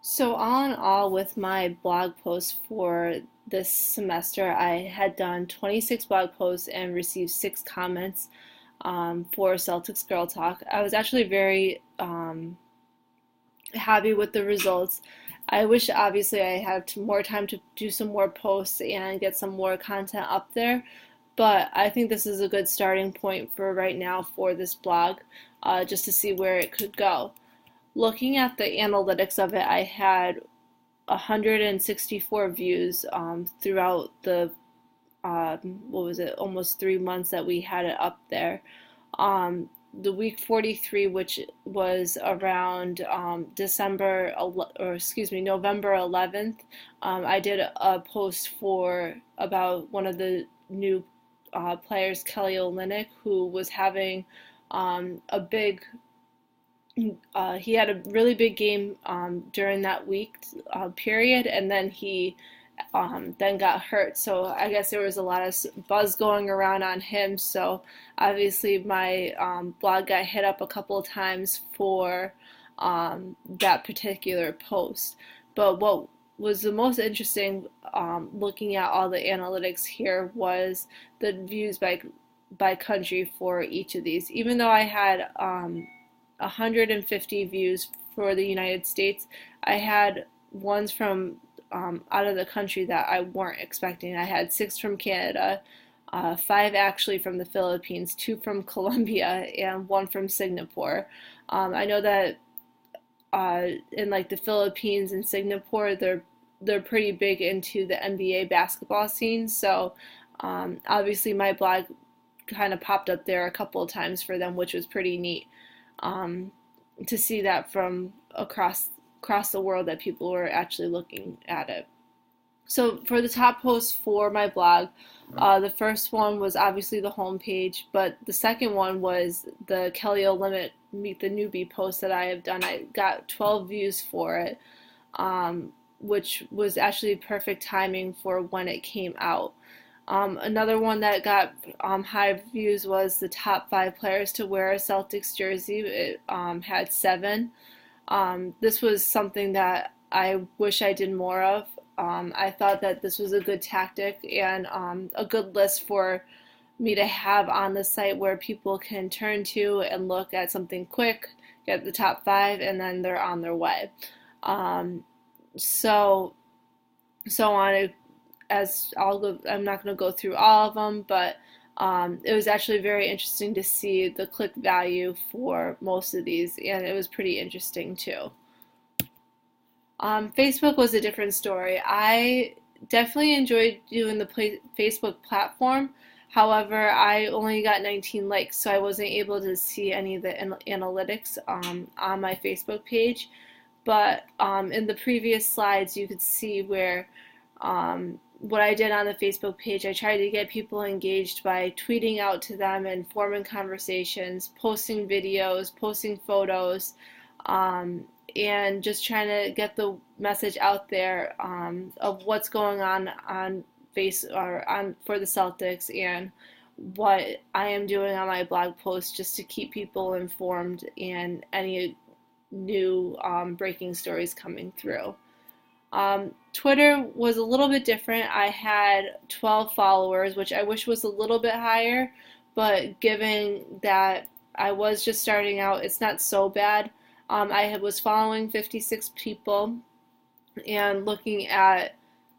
So all in all, with my blog posts for this semester, I had done 26 blog posts and received 6 comments for Celtics Girl Talk. I was actually very happy with the results. I wish obviously I had more time to do some more posts and get some more content up there, but I think this is a good starting point for right now for this blog, just to see where it could go. Looking at the analytics of it, I had 164 views throughout the what was it, almost 3 months that we had it up there. The week 43, which was around November 11th, I did a post for about one of the new players, Kelly Olynyk, who was having a big he had a really big game during that week period, and then he then got hurt. So I guess there was a lot of buzz going around on him. So obviously my blog got hit up a couple of times for that particular post. But what was the most interesting, looking at all the analytics here, was the views by country for each of these. Even though I had 150 views for the United States, I had ones from out of the country that I weren't expecting. I had 6 from Canada, 5 actually from the Philippines, 2 from Colombia, and 1 from Singapore. I know that in like the Philippines and Singapore, they're pretty big into the NBA basketball scene. So obviously my blog kind of popped up there a couple of times for them, which was pretty neat um, to see that from across the world, that people were actually looking at it. So for the top posts for my blog, the first one was obviously the homepage, but the second one was the Kelly Olynyk Meet the Newbie post that I have done. I got 12 views for it, which was actually perfect timing for when it came out. Another one that got high views was the top 5 players to wear a Celtics jersey. It had 7. This was something that I wish I did more of. I thought that this was a good tactic and a good list for me to have on the site where people can turn to and look at something quick, get the top 5, and then they're on their way. Um, so, so on. I'm not going to go through all of them, but it was actually very interesting to see the click value for most of these, and it was pretty interesting too. Facebook was a different story. I definitely enjoyed doing the Facebook platform. However, I only got 19 likes, so I wasn't able to see any of the analytics on my Facebook page. But in the previous slides, you could see where what I did on the Facebook page. I tried to get people engaged by tweeting out to them and forming conversations, posting videos, posting photos, and just trying to get the message out there of what's going on for the Celtics, and what I am doing on my blog post, just to keep people informed and any new breaking stories coming through. Twitter was a little bit different. I had 12 followers, which I wish was a little bit higher, but given that I was just starting out, it's not so bad. I was following 56 people, and looking at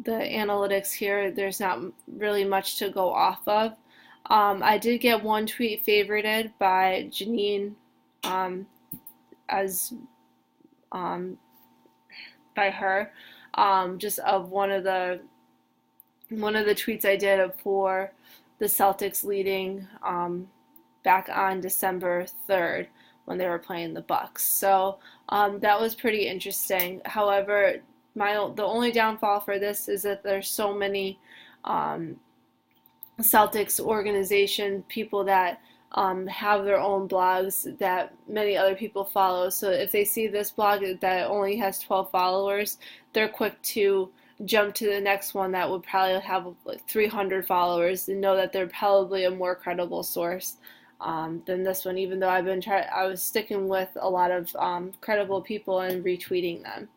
the analytics here, there's not really much to go off of. I did get one tweet favorited by Janine, as by her, just of one of the tweets I did for the Celtics leading back on December 3rd when they were playing the Bucks. So that was pretty interesting. However, the only downfall for this is that there's so many Celtics organization people that have their own blogs that many other people follow. So if they see this blog that only has 12 followers, they're quick to jump to the next one that would probably have like 300 followers, and know that they're probably a more credible source than this one. Even though I was sticking with a lot of credible people and retweeting them.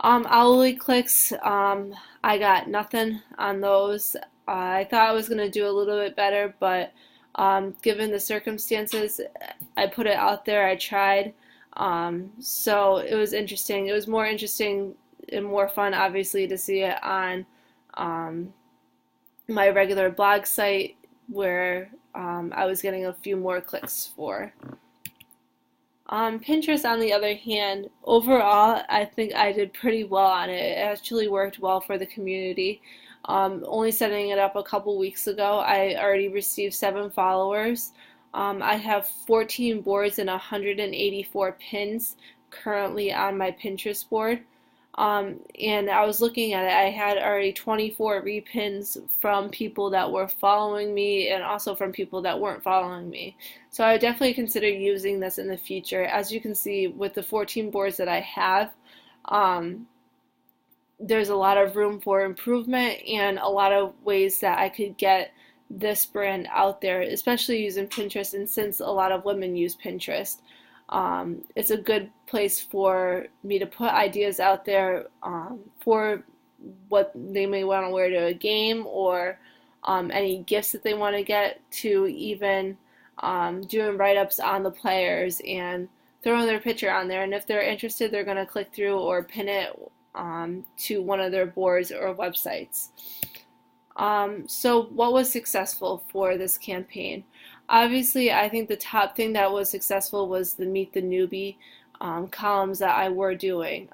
Hourly clicks, I got nothing on those. I thought I was going to do a little bit better, but given the circumstances, I put it out there. I tried. So it was interesting. It was more interesting and more fun, obviously, to see it on um, my regular blog site where I was getting a few more clicks for. Pinterest, on the other hand, overall, I think I did pretty well on it. It actually worked well for the community. Only setting it up a couple weeks ago, I already received 7 followers. I have 14 boards and 184 pins currently on my Pinterest board. And I was looking at it, I had already 24 repins from people that were following me and also from people that weren't following me. So I would definitely consider using this in the future. As you can see with the 14 boards that I have, um, there's a lot of room for improvement and a lot of ways that I could get this brand out there, especially using Pinterest. And since a lot of women use Pinterest, it's a good place for me to put ideas out there for what they may want to wear to a game, or any gifts that they want to get, to even doing write-ups on the players and throwing their picture on there. And if they're interested, they're going to click through or pin it to one of their boards or websites. So what was successful for this campaign? Obviously, I think the top thing that was successful was the Meet the Newbie columns that I were doing.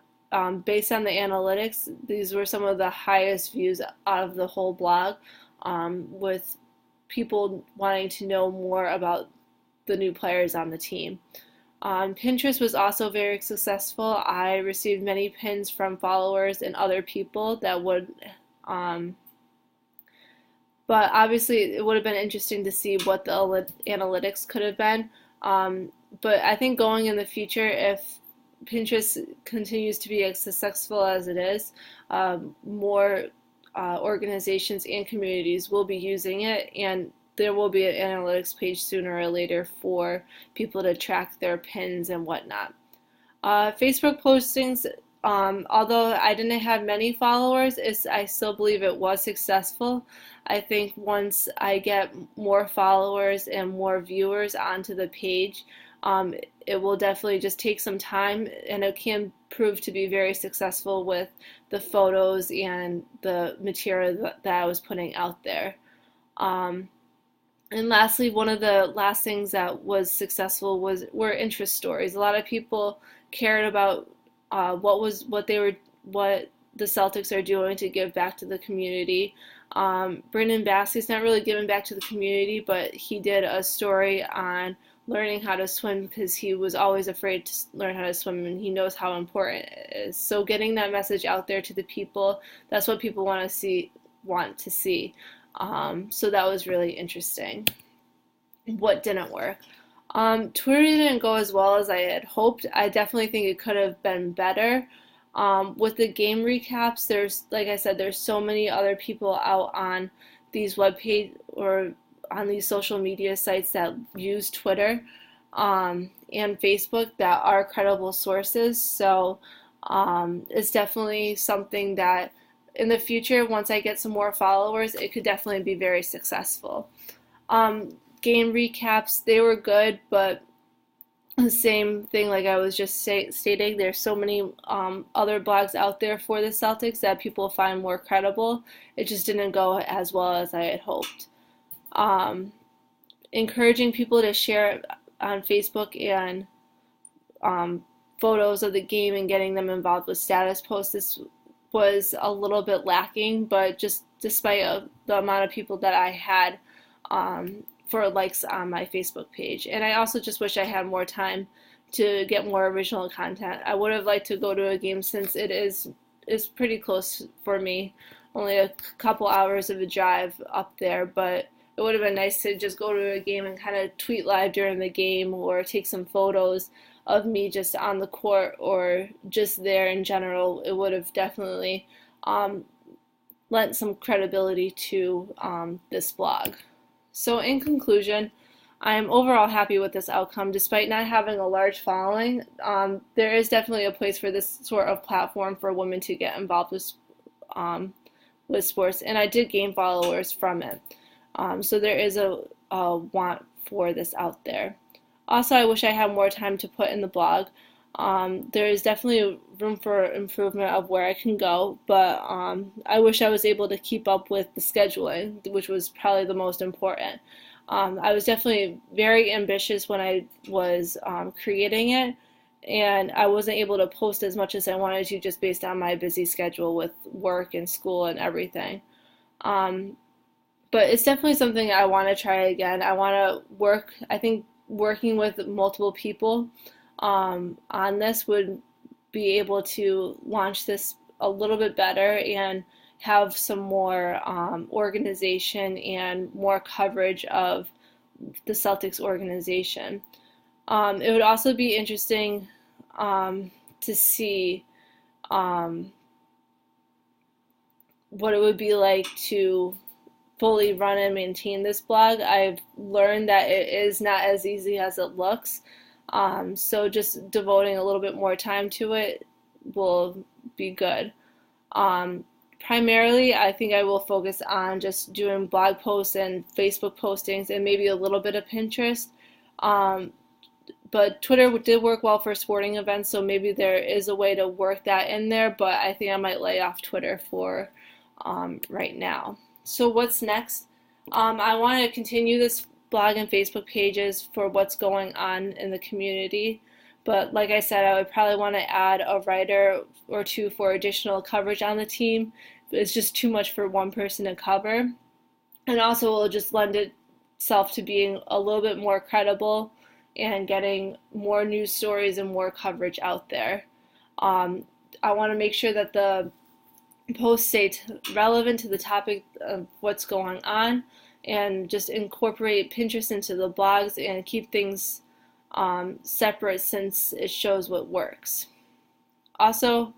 Based on the analytics, these were some of the highest views out of the whole blog, with people wanting to know more about the new players on the team. Pinterest was also very successful. I received many pins from followers and other people that would, but obviously it would have been interesting to see what the analytics could have been. But I think going in the future, if Pinterest continues to be as successful as it is, more organizations and communities will be using it, and there will be an analytics page sooner or later for people to track their pins and whatnot. Facebook postings, although I didn't have many followers, I still believe it was successful. I think once I get more followers and more viewers onto the page, it will definitely just take some time, and it can prove to be very successful with the photos and the material that I was putting out there. And lastly, one of the last things that was successful were interest stories. A lot of people cared about what the Celtics are doing to give back to the community. Brendan Basket's not really giving back to the community, but he did a story on learning how to swim because he was always afraid to learn how to swim, and he knows how important it is. So getting that message out there to the people, that's what people want to see. So that was really interesting. What didn't work? Twitter didn't go as well as I had hoped. I definitely think it could have been better. With the game recaps, like I said, there's so many other people out on these webpage or on these social media sites that use Twitter and Facebook that are credible sources. So it's definitely something that in the future, once I get some more followers, it could definitely be very successful. Game recaps, they were good, but the same thing like I was just stating, there's so many other blogs out there for the Celtics that people find more credible. It just didn't go as well as I had hoped. Encouraging people to share on Facebook and photos of the game and getting them involved with status posts, this was a little bit lacking, but just despite the amount of people that I had for likes on my Facebook page. And I also just wish I had more time to get more original content. I would have liked to go to a game since it's pretty close for me, only a couple hours of a drive up there, but it would have been nice to just go to a game and kind of tweet live during the game or take some photos of me just on the court or just there in general. It would have definitely lent some credibility to this blog. So in conclusion, I am overall happy with this outcome. Despite not having a large following, there is definitely a place for this sort of platform for women to get involved um, with sports, and I did gain followers from it. So there is a want for this out there. Also, I wish I had more time to put in the blog. There is definitely room for improvement of where I can go, but I wish I was able to keep up with the scheduling, which was probably the most important. I was definitely very ambitious when I was creating it, and I wasn't able to post as much as I wanted to just based on my busy schedule with work and school and everything. Um, but it's definitely something I want to try again. I want to work, I think working with multiple people on this would be able to launch this a little bit better and have some more organization and more coverage of the Celtics organization. It would also be interesting to see what it would be like to fully run and maintain this blog. I've learned that it is not as easy as it looks. So just devoting a little bit more time to it will be good. Primarily, I think I will focus on just doing blog posts and Facebook postings and maybe a little bit of Pinterest. But Twitter did work well for sporting events, so maybe there is a way to work that in there, but I think I might lay off Twitter for right now. So what's next? I want to continue this blog and Facebook pages for what's going on in the community. But like I said, I would probably want to add a writer or two for additional coverage on the team. It's just too much for one person to cover. And also it will just lend itself to being a little bit more credible and getting more news stories and more coverage out there. I want to make sure that the posts stay relevant to the topic of what's going on and just incorporate Pinterest into the blogs and keep things separate since it shows what works. Also,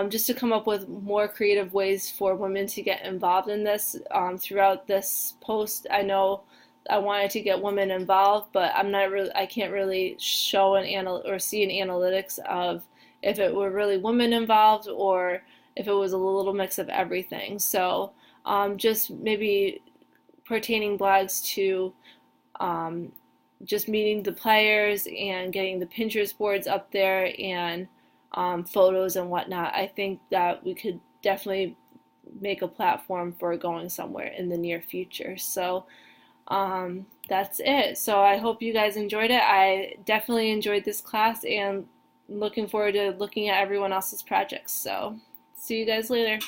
just to come up with more creative ways for women to get involved in this throughout this post. I know I wanted to get women involved, but I can't really show or see an analytics of if it were really women involved or if it was a little mix of everything. So just maybe pertaining blogs to just meeting the players and getting the Pinterest boards up there and photos and whatnot. I think that we could definitely make a platform for going somewhere in the near future. So that's it. So I hope you guys enjoyed it. I definitely enjoyed this class and looking forward to looking at everyone else's projects. So see you guys later.